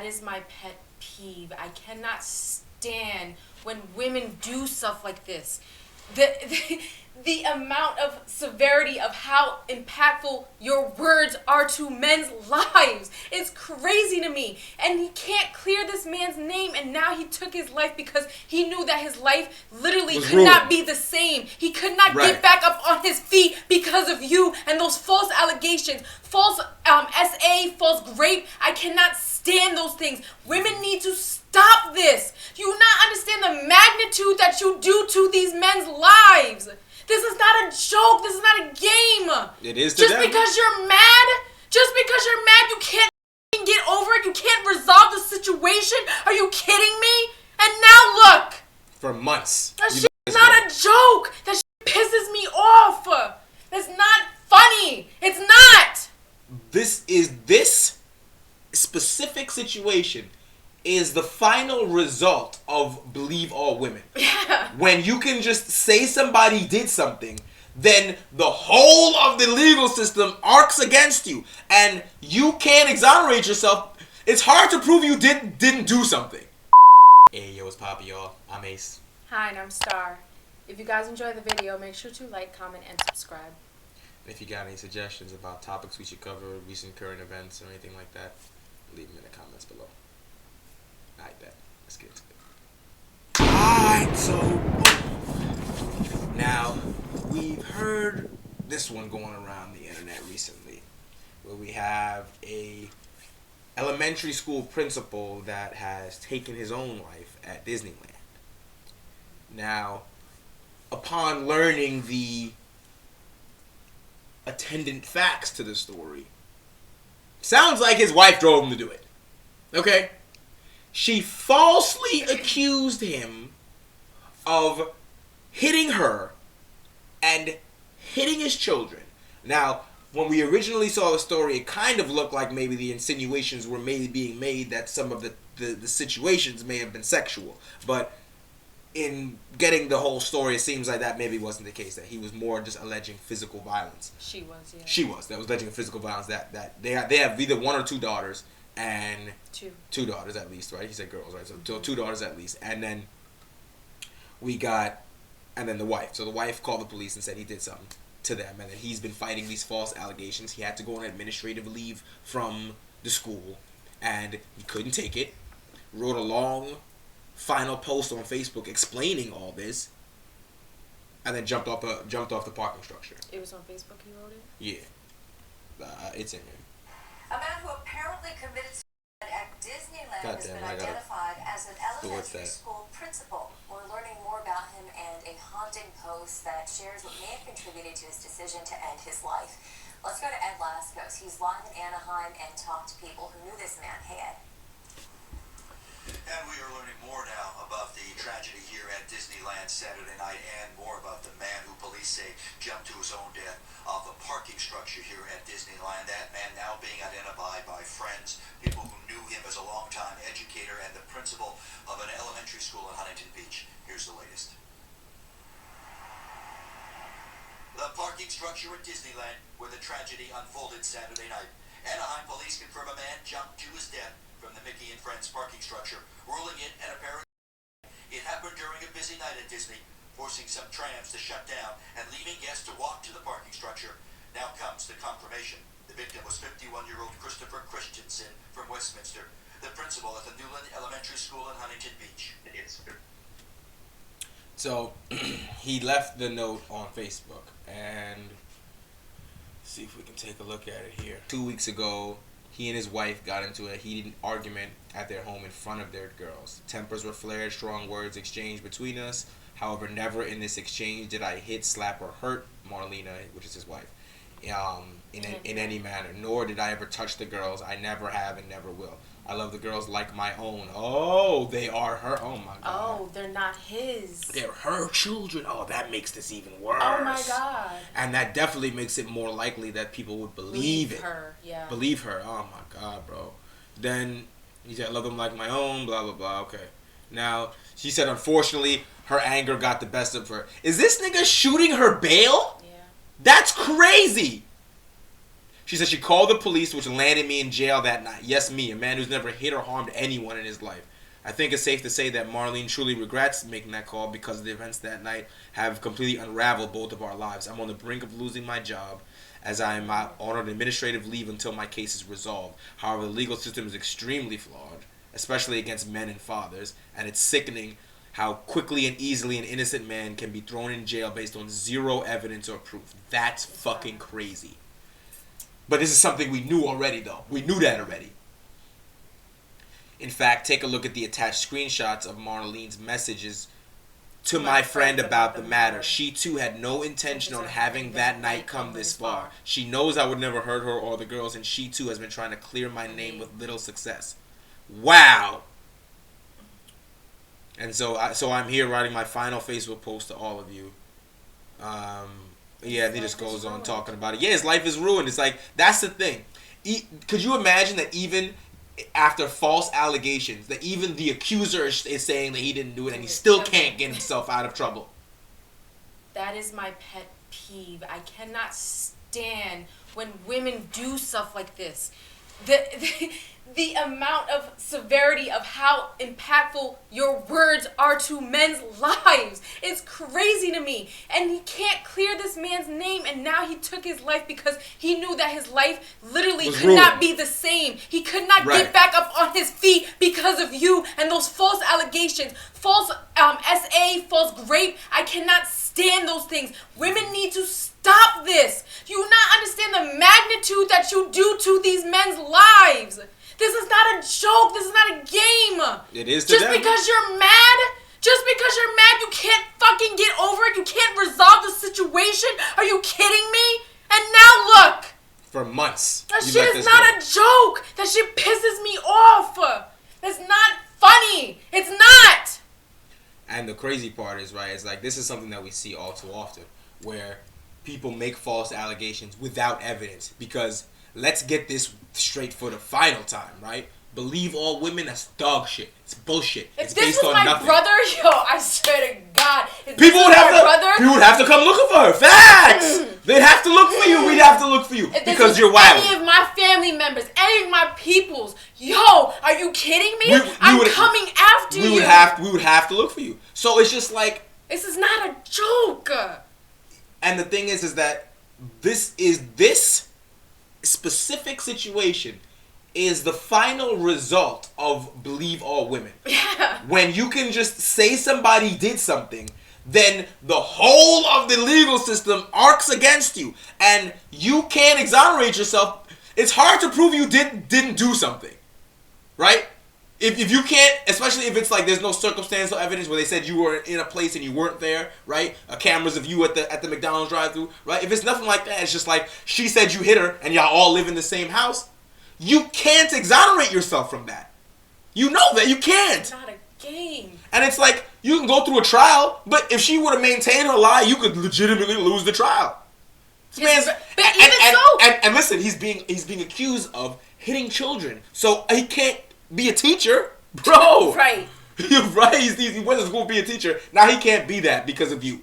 That is my pet peeve. I cannot stand when women do stuff like this. The amount of severity of how impactful your words are to men's lives is crazy to me. And he can't clear this man's name, and now he took his life because he knew that his life literally could not be the same. He could not get back up on his feet because of you and those false allegations, false SA, false rape. I cannot stand those things. Women need to stop this. Do you not understand the magnitude that you do to these men's lives? This is not a joke. This is not a game. It is to them. Because you're mad, you can't get over it. You can't resolve the situation. Are you kidding me? And now look. For months. That shit is not a joke. That shit pisses me off. It's not funny. It's not. This specific situation is the final result of Believe All Women. Yeah. When you can just say somebody did something, then the whole of the legal system arcs against you, and you can't exonerate yourself. It's hard to prove you didn't do something. Hey, yo, it's Poppy, y'all. I'm Ace. Hi, and I'm Star. If you guys enjoy the video, make sure to like, comment, and subscribe. And if you got any suggestions about topics we should cover, recent current events, or anything like that, leave them in the comments below. I bet. Let's get into it. Alright, so now we've heard this one going around the internet recently, where we have a elementary school principal that has taken his own life at Disneyland. Now, upon learning the attendant facts to the story, sounds like his wife drove him to do it. Okay? She falsely accused him of hitting her and hitting his children. Now, when we originally saw the story, it kind of looked like maybe the insinuations were being made that some of the situations may have been sexual. But in getting the whole story, it seems like that maybe wasn't the case, that he was more just alleging physical violence. She was, yeah. She was. That was alleging physical violence. That they have either one or two daughters. And two daughters at least, right? He said girls, right? So two daughters at least. And then the wife. So the wife called the police and said he did something to them. And then he's been fighting these false allegations. He had to go on administrative leave from the school. And he couldn't take it. Wrote a long final post on Facebook explaining all this. And then jumped off the parking structure. It was on Facebook he wrote it? Yeah. It's in here. A man who apparently committed suicide at Disneyland has been identified as an elementary school principal. We're learning more about him and a haunting post that shares what may have contributed to his decision to end his life. Let's go to Ed Lascos. He's live in Anaheim and talked to people who knew this man. Hey, Ed. And we are learning more now about the tragedy here at Disneyland Saturday night, and more about the man who police say jumped to his own death off a parking structure here at Disneyland. That man now being identified by friends, people who knew him as a longtime educator and the principal of an elementary school in Huntington Beach. Here's the latest. The parking structure at Disneyland, where the tragedy unfolded Saturday night. Anaheim police confirm a man jumped to his death from the Mickey and Friends parking structure, ruling it an apparent. It happened during a busy night at Disney, forcing some trams to shut down and leaving guests to walk to the parking structure. Now comes the confirmation. The victim was 51-year-old Christopher Christensen from Westminster, the principal at the Newland Elementary School in Huntington Beach. So he left the note on Facebook, and see if we can take a look at it here. 2 weeks ago, he and his wife got into a heated argument at their home in front of their girls. Tempers were flared, strong words exchanged between us. However, never in this exchange did I hit, slap, or hurt Marlena, which is his wife, in any manner. Nor did I ever touch the girls. I never have and never will. I love the girls like my own. Oh, they are her. Oh, my God. Oh, they're not his. They're her children. Oh, that makes this even worse. Oh, my God. And that definitely makes it more likely that people would believe it. Her, yeah. Believe her. Oh, my God, bro. Then he said, I love them like my own, blah, blah, blah. Okay. Now, she said, unfortunately, her anger got the best of her. Is this nigga shooting her bail? Yeah. That's crazy. She said she called the police, which landed me in jail that night. Yes, me, a man who's never hit or harmed anyone in his life. I think it's safe to say that Marlene truly regrets making that call because the events that night have completely unraveled both of our lives. I'm on the brink of losing my job as I am on an administrative leave until my case is resolved. However, the legal system is extremely flawed, especially against men and fathers, and it's sickening how quickly and easily an innocent man can be thrown in jail based on zero evidence or proof. That's fucking crazy. But this is something we knew already, though. We knew that already. In fact, take a look at the attached screenshots of Marlene's messages to my friend about the matter. She, too, had no intention on having that night come this far. She knows I would never hurt her or the girls, and she, too, has been trying to clear my name with little success. Wow! And so I'm here writing my final Facebook post to all of you. Yeah, and he just goes on talking about it. Yeah, his life is ruined. It's like, that's the thing. Could you imagine that even after false allegations, that even the accuser is saying that he didn't do it and he still can't get himself out of trouble? That is my pet peeve. I cannot stand when women do stuff like this. The amount of severity of how impactful your words are to men's lives is crazy to me. And he can't clear this man's name, and now he took his life because he knew that his life literally could not be the same. He could not get back up on his feet because of you and those false allegations, false SA, false grape. I cannot stand those things. Women need to stop this. Do you not understand the magnitude that you do to these men's lives? This is not a joke. This is not a game. It is to Just them. because you're mad, you can't fucking get over it. You can't resolve the situation. Are you kidding me? And now look. For months. That shit is not a joke. That shit pisses me off. It's not funny. It's not. And the crazy part is, right, it's like this is something that we see all too often, where people make false allegations without evidence. Because let's get this straight for the final time, right? Believe all women, that's dog shit. It's bullshit. It's based on nothing. If this was my brother, I swear to God. People would have to come looking for her. Facts! They'd have to look for you. We'd have to look for you. Because you're wild. Any of my family members, any of my peoples, are you kidding me? I'm coming after you. We would have to look for you. So it's just like, this is not a joke. And the thing is that this specific situation is the final result of believe all women. Yeah. When you can just say somebody did something, then the whole of the legal system arcs against you, and you can't exonerate yourself. It's hard to prove you didn't do something, right? If you can't, especially if it's like there's no circumstantial evidence where they said you were in a place and you weren't there, right? Cameras of you at the McDonald's drive-thru, right? If it's nothing like that, it's just like she said you hit her and y'all all live in the same house. You can't exonerate yourself from that. You know that you can't. It's not a game. And it's like you can go through a trial, but if she would have maintained her lie, you could legitimately lose the trial. And listen, he's being accused of hitting children, so he can't be a teacher, bro. Right. You're right. He went to school to be a teacher. Now he can't be that because of you.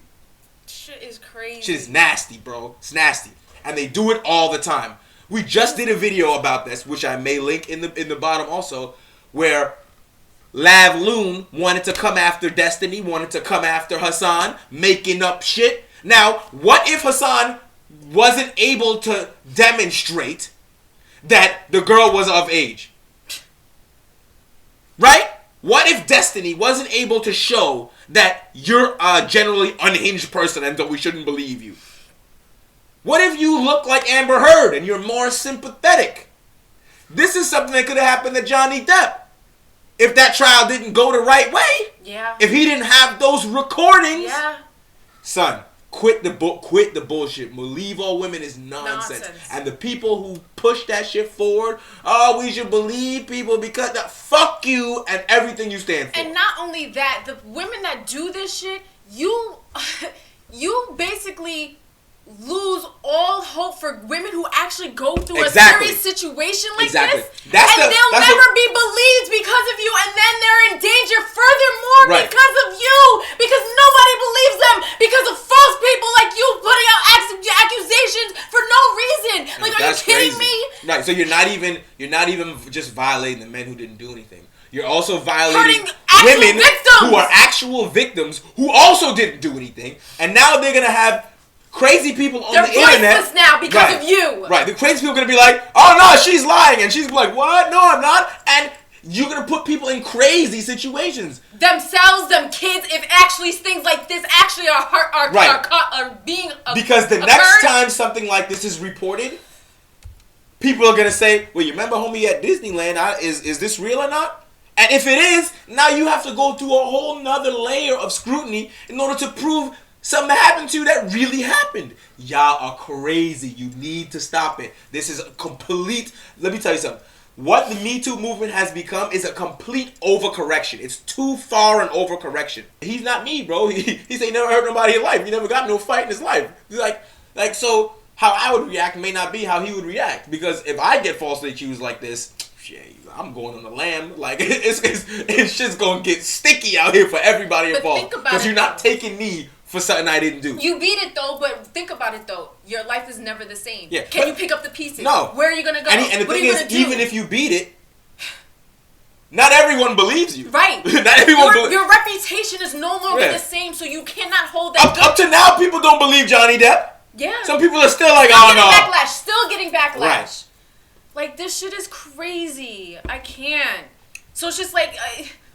Shit is crazy. Shit is nasty, bro. It's nasty, and they do it all the time. We just did a video about this, which I may link in the bottom also, where Lav Loon wanted to come after Destiny, wanted to come after Hassan, making up shit. Now, what if Hassan wasn't able to demonstrate that the girl was of age? Right? What if Destiny wasn't able to show that you're a generally unhinged person and that we shouldn't believe you? What if you look like Amber Heard and you're more sympathetic? This is something that could have happened to Johnny Depp if that trial didn't go the right way. Yeah. If he didn't have those recordings. Yeah. Son, quit the bullshit. Believe all women is nonsense. And the people who push that shit forward, we should believe people because fuck you and everything you stand for. And not only that, the women that do this shit, you basically lose all hope for women who actually go through a serious situation like this. They'll never be believed because of you, and then they're in danger furthermore because of you, because nobody believes them because of false people like you putting out accusations for no reason. Like, are you kidding So you're not even just violating the men who didn't do anything. You're also violating women who are actual victims who also didn't do anything, and now they're gonna have crazy people on the internet. They're voiceless now because of you. Right. The crazy people are gonna be like, "Oh no, she's lying," and she's like, "What? No, I'm not." And you're gonna put people in crazy situations. Themselves, them kids, if actually things like this actually are being because the next time something like this is reported, people are gonna say, "Well, you remember homie at Disneyland? Is this real or not?" And if it is, now you have to go through a whole nother layer of scrutiny in order to prove something happened to you that really happened. Y'all are crazy. You need to stop it. This is a complete. Let me tell you something. What the Me Too movement has become is a complete overcorrection. It's too far an overcorrection. He's not me, bro. He's ain't never hurt nobody in life. He never got no fight in his life. Like so how I would react may not be how he would react. Because if I get falsely accused like this, shit, I'm going on the lam. Like it's just gonna get sticky out here for everybody involved. Because you're not taking me for something I didn't do. You beat it though, but think about it though. Your life is never the same. Yeah, Can you pick up the pieces? No. Where are you gonna go? And the thing is, even if you beat it, not everyone believes you. Right. Not everyone. Your reputation is no longer the same, so you cannot hold that. Up to now, people don't believe Johnny Depp. Yeah. Some people are still like, oh no. Still getting backlash. Right. Like this shit is crazy. I can't. So it's just like.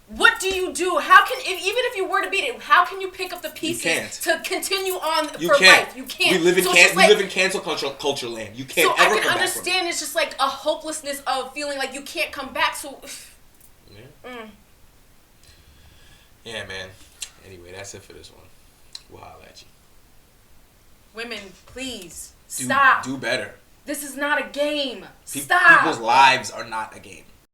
What do you do? How can, even if you were to beat it, how can you pick up the pieces to continue on for life? You can't. We live in cancel culture land. You can't ever come back from it. So I can understand it's just like a hopelessness of feeling like you can't come back. So, yeah, man. Anyway, that's it for this one. We'll holler at you. Women, please stop. Do better. This is not a game. Stop. People's lives are not a game.